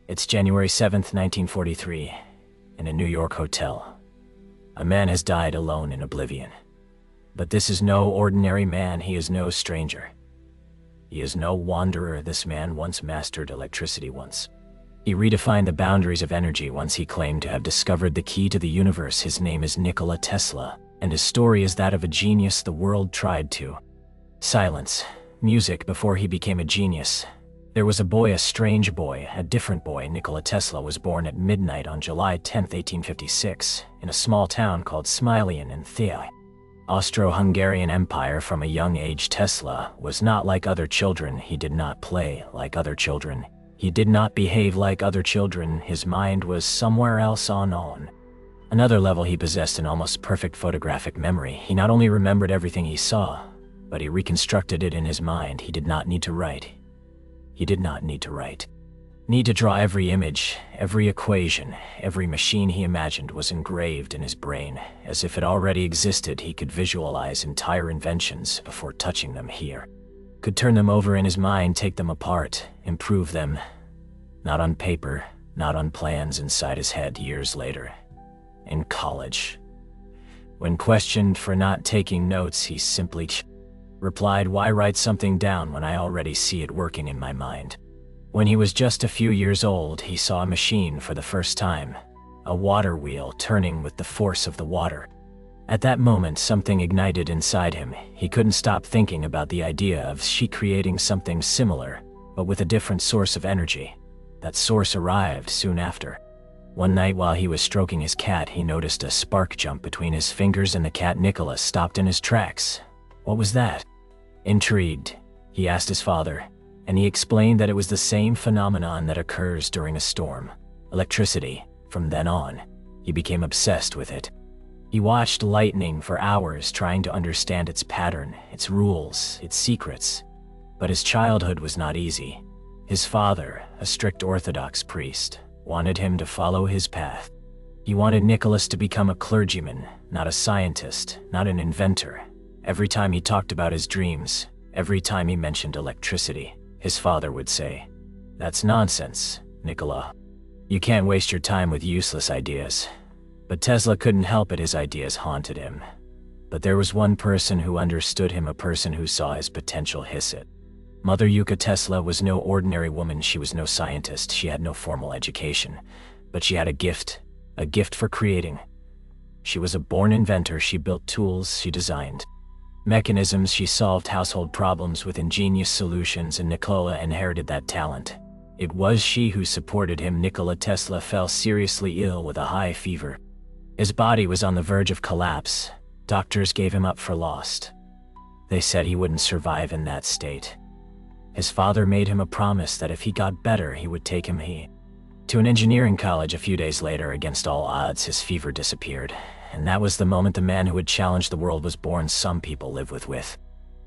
It's January 7th, 1943, in a New York hotel. A man has died alone in oblivion. But this is no ordinary man, he is no stranger. He is no wanderer. This man once mastered electricity once. He redefined the boundaries of energy once. He claimed to have discovered the key to the universe. His name is Nikola Tesla, and his story is that of a genius the world tried to silence. Music before he became a genius. There was a boy, a strange boy, a different boy. Nikola Tesla was born at midnight on July 10, 1856, in a small town called Smiljan in the Austro-Hungarian Empire. From a young age, Tesla was not like other children. He did not play like other children. He did not behave like other children. His mind was somewhere else on another level. He possessed an almost perfect photographic memory. He not only remembered everything he saw, but he reconstructed it in his mind. He did not need to write. He did not need to write. Need to draw. Every image, every equation, every machine he imagined was engraved in his brain. As if it already existed, he could visualize entire inventions before touching them here. Could turn them over in his mind, take them apart, improve them. Not on paper, not on plans inside his head. Years later, in college, when questioned for not taking notes, he simply replied, "Why write something down when I already see it working in my mind?" When he was just a few years old, he saw a machine for the first time, a water wheel turning with the force of the water. At that moment, something ignited inside him. He couldn't stop thinking about the idea of creating something similar, but with a different source of energy. That source arrived soon after. One night while he was stroking his cat, he noticed a spark jump between his fingers and the cat. Nikola stopped in his tracks. What was that? Intrigued, he asked his father, and he explained that it was the same phenomenon that occurs during a storm, electricity. From then on, he became obsessed with it. He watched lightning for hours, trying to understand its pattern, its rules, its secrets. But his childhood was not easy. His father, a strict Orthodox priest, wanted him to follow his path. He wanted Nicholas to become a clergyman, not a scientist, not an inventor. Every time he talked about his dreams, every time he mentioned electricity, his father would say, "That's nonsense, Nikola. You can't waste your time with useless ideas." But Tesla couldn't help it. His ideas haunted him. But there was one person who understood him, a person who saw his potential. It. Mother Nikola Tesla was no ordinary woman. She was no scientist. She had no formal education. But she had a gift for creating. She was a born inventor. She built tools, she designed mechanisms, she solved household problems with ingenious solutions, and Nikola inherited that talent. It was she who supported him. Nikola Tesla fell seriously ill with a high fever. His body was on the verge of collapse. Doctors gave him up for lost. They said he wouldn't survive in that state. His father made him a promise that if he got better, he would take him to an engineering college. A few days later, against all odds, his fever disappeared. And that was the moment the man who would challenge the world was born. Some people live with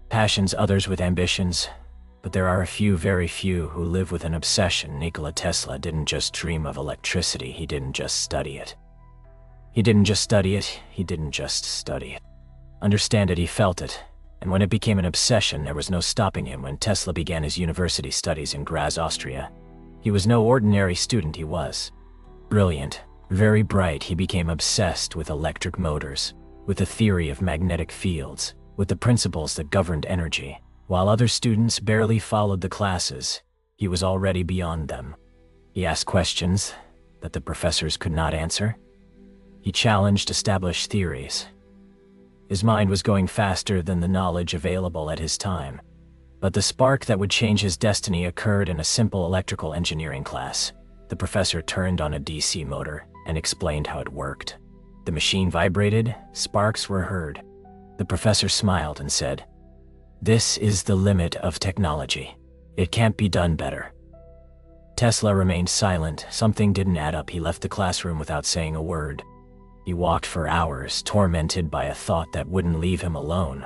passions, others with ambitions. But there are a few, very few, who live with an obsession. Nikola Tesla didn't just dream of electricity. He didn't just study it. He didn't just study it. He didn't just study it. Understand it, he felt it. And when it became an obsession, there was no stopping him. When Tesla began his university studies in Graz, Austria, he was no ordinary student. He was brilliant. Very bright. He became obsessed with electric motors, with the theory of magnetic fields, with the principles that governed energy. While other students barely followed the classes, he was already beyond them. He asked questions that the professors could not answer. He challenged established theories. His mind was going faster than the knowledge available at his time. But the spark that would change his destiny occurred in a simple electrical engineering class. The professor turned on a DC motor and explained how it worked. The machine vibrated, sparks were heard. The professor smiled and said, "This is the limit of technology. It can't be done better." Tesla remained silent. Something didn't add up. He left the classroom without saying a word. He walked for hours, tormented by a thought that wouldn't leave him alone.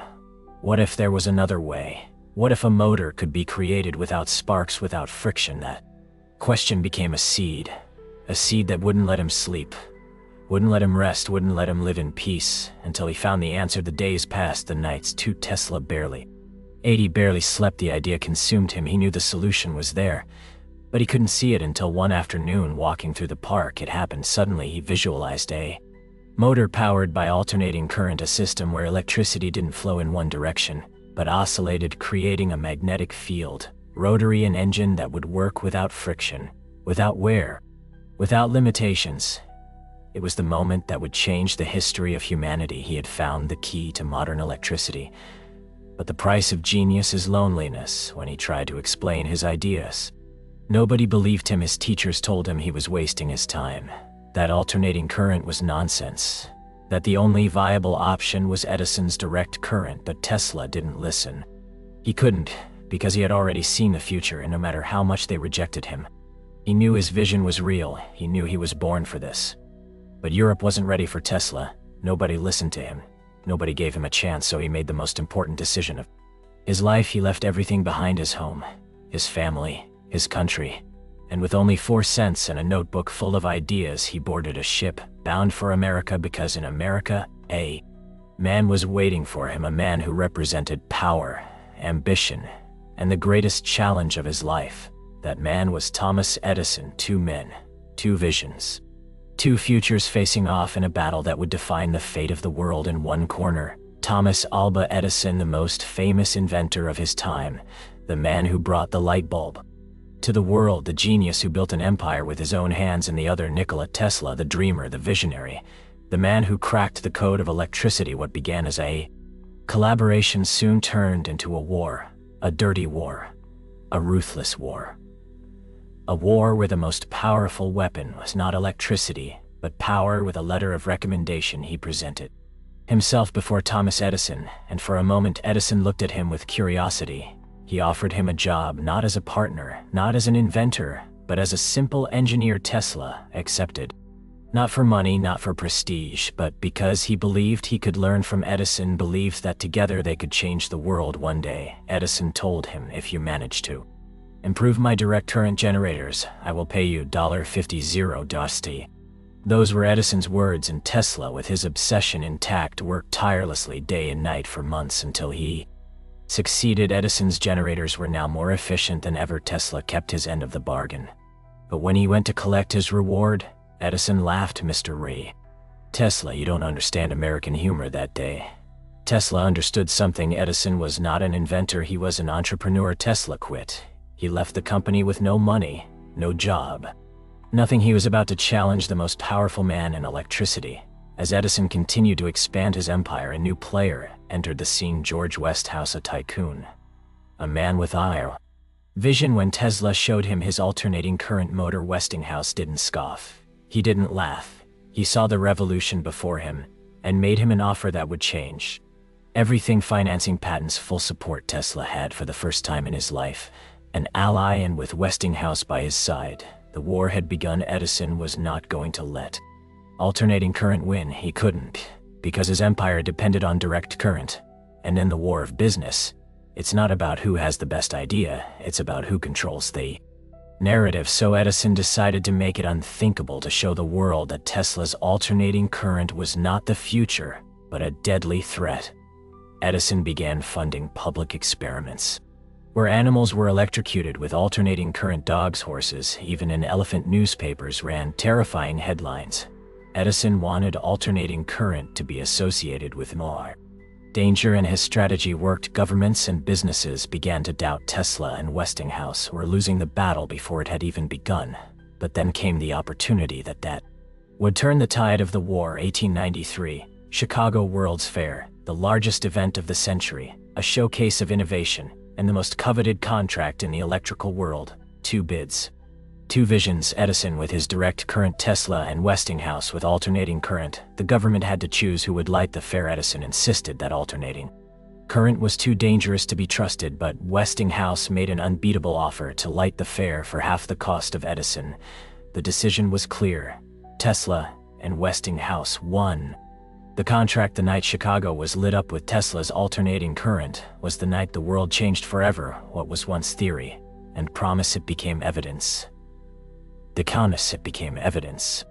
What if there was another way? What if a motor could be created without sparks, without friction? That question became a seed that wouldn't let him sleep, wouldn't let him rest, wouldn't let him live in peace, until he found the answer. The days passed, the nights too. Tesla barely slept. The idea consumed him. He knew the solution was there, But he couldn't see it until one afternoon walking through the park. It happened suddenly. He visualized a motor powered by alternating current, a system where electricity didn't flow in one direction, but oscillated, creating a magnetic field, rotary, an engine that would work without friction, without wear, without limitations. It was the moment that would change the history of humanity. He had found the key to modern electricity. But the price of genius is loneliness. When he tried to explain his ideas, nobody believed him. His teachers told him he was wasting his time, that alternating current was nonsense, that the only viable option was Edison's direct current. But Tesla didn't listen. He couldn't, because he had already seen the future, and no matter how much they rejected him, he knew his vision was real. He knew he was born for this. But Europe wasn't ready for Tesla. Nobody listened to him. Nobody gave him a chance, so he made the most important decision of his life. He left everything behind: his home, his family, his country. And with only 4 cents and a notebook full of ideas, he boarded a ship bound for America, because in America, a man was waiting for him, a man who represented power, ambition, and the greatest challenge of his life. That man was Thomas Edison. 2 men, 2 visions, 2 futures facing off in a battle that would define the fate of the world. In one corner, Thomas Alva Edison, the most famous inventor of his time, the man who brought the light bulb to the world, the genius who built an empire with his own hands. In the other, Nikola Tesla, the dreamer, the visionary, the man who cracked the code of electricity. What began as a collaboration soon turned into a war, a dirty war, a ruthless war. A war where the most powerful weapon was not electricity, but power. With a letter of recommendation, he presented himself before Thomas Edison, and for a moment Edison looked at him with curiosity. He offered him a job, not as a partner, not as an inventor, but as a simple engineer. Tesla accepted. Not for money, not for prestige, but because he believed he could learn from Edison, believed that together they could change the world one day. Edison told him, "If you manage to improve my direct current generators, I will pay you $50. Those were Edison's words, and Tesla, with his obsession intact, worked tirelessly day and night for months until he succeeded. Edison's generators were now more efficient than ever. Tesla kept his end of the bargain. But when he went to collect his reward, Edison laughed. "Mr. Ray, Tesla, you don't understand American humor." That day, Tesla understood something. Edison was not an inventor, he was an entrepreneur. Tesla quit. He left the company with no money, no job, nothing. He was about to challenge the most powerful man in electricity. As Edison continued to expand his empire, a new player entered the scene: George Westinghouse, a tycoon, a man with vision. When Tesla showed him his alternating current motor, Westinghouse didn't scoff. He didn't laugh. He saw the revolution before him and made him an offer that would change everything: financing, patents, full support. Tesla had, for the first time in his life, an ally, and with Westinghouse by his side, the war had begun. Edison was not going to let alternating current win. He couldn't, because his empire depended on direct current. And in the war of business, it's not about who has the best idea, it's about who controls the narrative. So Edison decided to make it unthinkable, to show the world that Tesla's alternating current was not the future, but a deadly threat. Edison began funding public experiments where animals were electrocuted with alternating current. Dogs, horses, even an elephant. Newspapers ran terrifying headlines. Edison wanted alternating current to be associated with more danger, and his strategy worked. Governments and businesses began to doubt. Tesla and Westinghouse were losing the battle before it had even begun. But then came the opportunity that would turn the tide of the war. 1893, Chicago World's Fair, the largest event of the century, a showcase of innovation, and the most coveted contract in the electrical world. 2 bids, 2 visions: Edison with his direct current, Tesla and Westinghouse with alternating current. The government had to choose who would light the fair. Edison insisted that alternating current was too dangerous to be trusted, but Westinghouse made an unbeatable offer to light the fair for half the cost of Edison. The decision was clear: Tesla and Westinghouse won the contract. The night Chicago was lit up with Tesla's alternating current was the night the world changed forever. What was once theory and promise, it became evidence. The concept became evidence.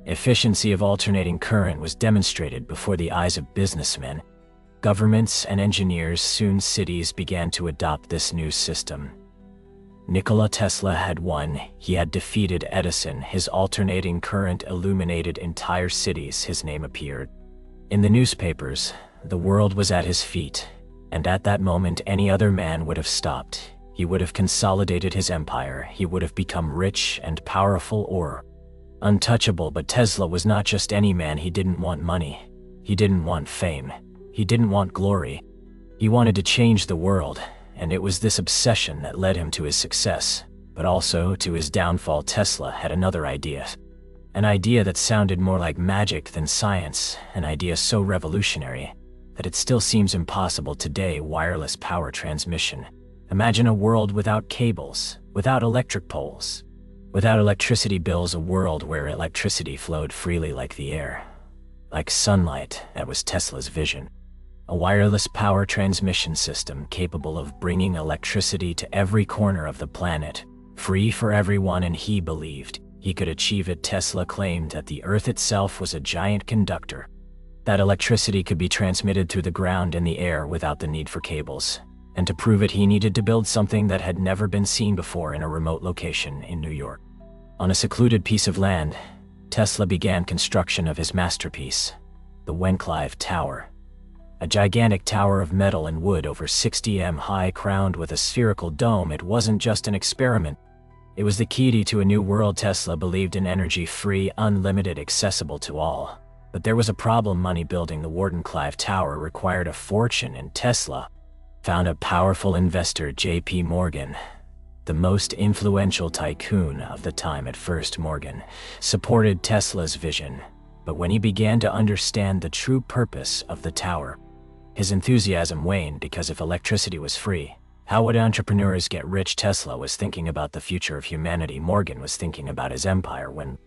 Efficiency of alternating current was demonstrated before the eyes of businessmen, governments, and engineers. Soon cities began to adopt this new system. Nikola Tesla had won. He had defeated Edison. His alternating current illuminated entire cities. His name appeared in the newspapers. The world was at his feet, and at that moment any other man would have stopped. He would have consolidated his empire. He would have become rich and powerful or untouchable. But Tesla was not just any man. He didn't want money. He didn't want fame. He didn't want glory. He wanted to change the world, and it was this obsession that led him to his success, but also to his downfall. Tesla had another idea. An idea that sounded more like magic than science, an idea so revolutionary that it still seems impossible today. Wireless power transmission. Imagine a world without cables, without electric poles, without electricity bills, a world where electricity flowed freely like the air, like sunlight. That was Tesla's vision. A wireless power transmission system capable of bringing electricity to every corner of the planet, free for everyone, and he believed he could achieve it. Tesla claimed that the Earth itself was a giant conductor, that electricity could be transmitted through the ground and the air without the need for cables. And to prove it, he needed to build something that had never been seen before in a remote location in New York. On a secluded piece of land, Tesla began construction of his masterpiece, the Whenclive Tower. A gigantic tower of metal and wood over 60 m high, crowned with a spherical dome. It wasn't just an experiment. It was the key to a new world. Tesla believed in energy, free, unlimited, accessible to all. But there was a problem. Money. Building the Whenclive Tower required a fortune, and Tesla found a powerful investor, J.P. Morgan, the most influential tycoon of the time. At first, Morgan supported Tesla's vision, but when he began to understand the true purpose of the tower, his enthusiasm waned. Because if electricity was free, how would entrepreneurs get rich? Tesla was thinking about the future of humanity. Morgan was thinking about his empire. When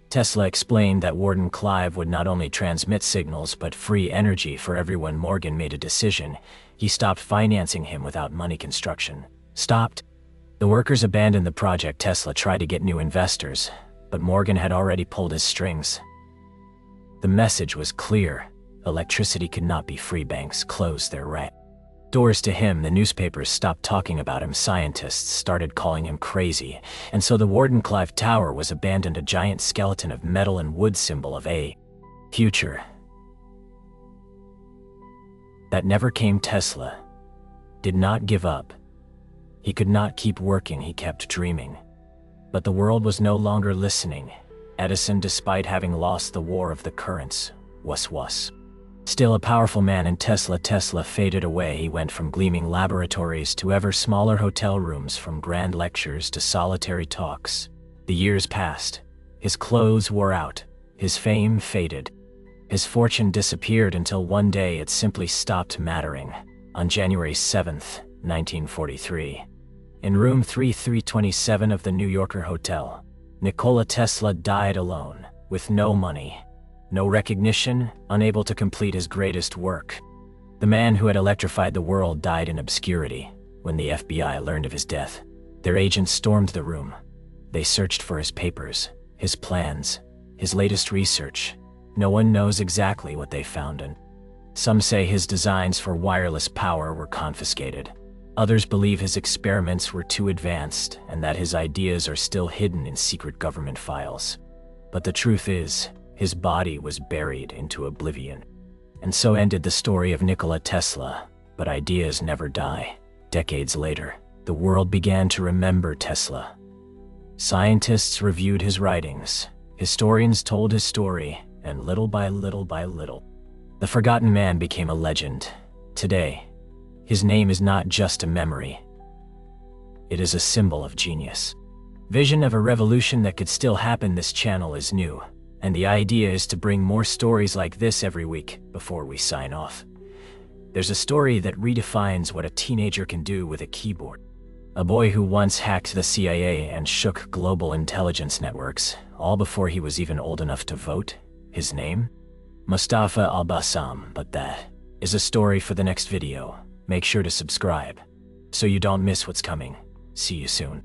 Tesla explained that Whenclive would not only transmit signals but free energy for everyone, Morgan made a decision. He stopped financing him without money. Construction stopped. The workers abandoned the project. Tesla tried to get new investors, but Morgan had already pulled his strings. The message was clear. Electricity could not be free. Banks closed their doors to him. The newspapers stopped talking about him. Scientists started calling him crazy. And so the Whenclive Tower was abandoned, a giant skeleton of metal and wood, symbol of a future that never came. Tesla did not give up. He could not keep working. He kept dreaming. But the world was no longer listening. Edison, despite having lost the war of the currents, was still a powerful man. And Tesla faded away. He went from gleaming laboratories to ever smaller hotel rooms, from grand lectures to solitary talks. The years passed. His clothes wore out. His fame faded. His fortune disappeared until one day it simply stopped mattering. On January 7th, 1943, in room 3327 of the New Yorker Hotel, Nikola Tesla died alone, with no money, no recognition, unable to complete his greatest work. The man who had electrified the world died in obscurity. When the FBI learned of his death, their agents stormed the room. They searched for his papers, his plans, his latest research. No one knows exactly what they found, and some say his designs for wireless power were confiscated. Others believe his experiments were too advanced and that his ideas are still hidden in secret government files. But the truth is, his body was buried into oblivion. And so ended the story of Nikola Tesla. But ideas never die. Decades later, the world began to remember Tesla. Scientists reviewed his writings, historians told his story, and little by little, the forgotten man became a legend. Today, his name is not just a memory. It is a symbol of genius. Vision of a revolution that could still happen. This channel is new, and the idea is to bring more stories like this every week. Before we sign off, there's a story that redefines what a teenager can do with a keyboard. A boy who once hacked the CIA and shook global intelligence networks, all before he was even old enough to vote. His name? Mustafa al-Bassam. But that is a story for the next video. Make sure to subscribe so you don't miss what's coming. See you soon.